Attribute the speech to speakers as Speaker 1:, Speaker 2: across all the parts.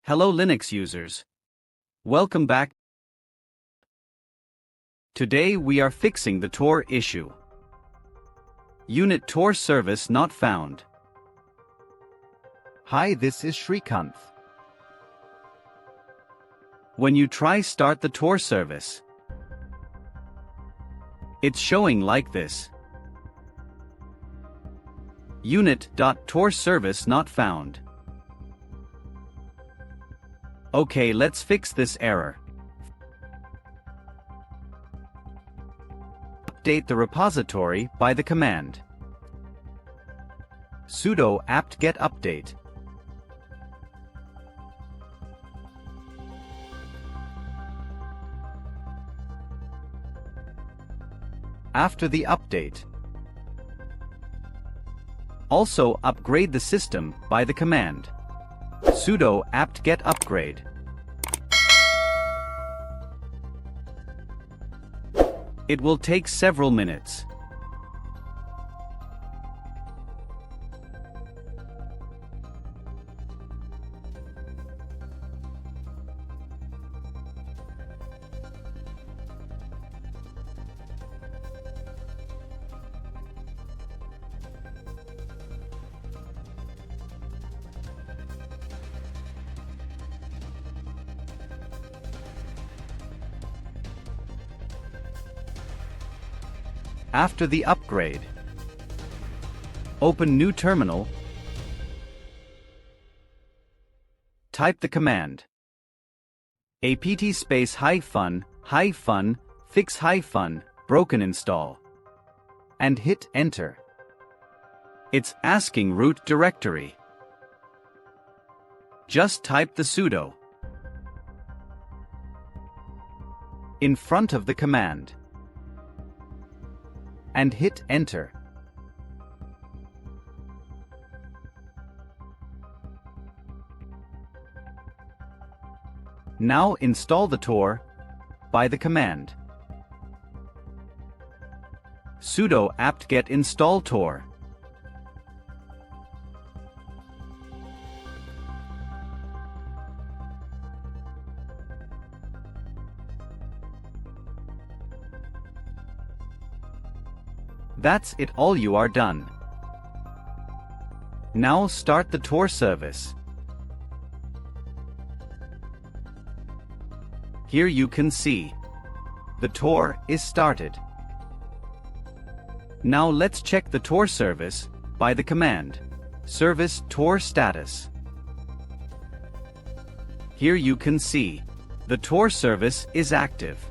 Speaker 1: Hello Linux users. Welcome back. Today we are fixing the Tor issue. Unit Tor service not found.
Speaker 2: Hi, this is Shrikant.
Speaker 1: When you try start the Tor service, it's showing like this. Unit.Tor service not found. Okay, let's fix this error. Update the repository by the command sudo apt-get update. After the update, also upgrade the system by the command sudo apt-get upgrade. It will take several minutes. After the upgrade, open new terminal, type the command apt space fix broken install and hit enter. It's asking root directory. Just type the sudo in front of the command and hit enter. Now install the Tor by the command sudo apt-get install Tor. That's it, all you are done. Now start the Tor service. Here you can see the Tor is started. Now let's check the Tor service by the command service Tor status. Here you can see the Tor service is active.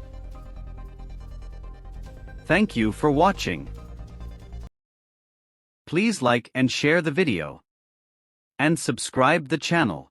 Speaker 1: Thank you for watching. Please like and share the video and subscribe the channel.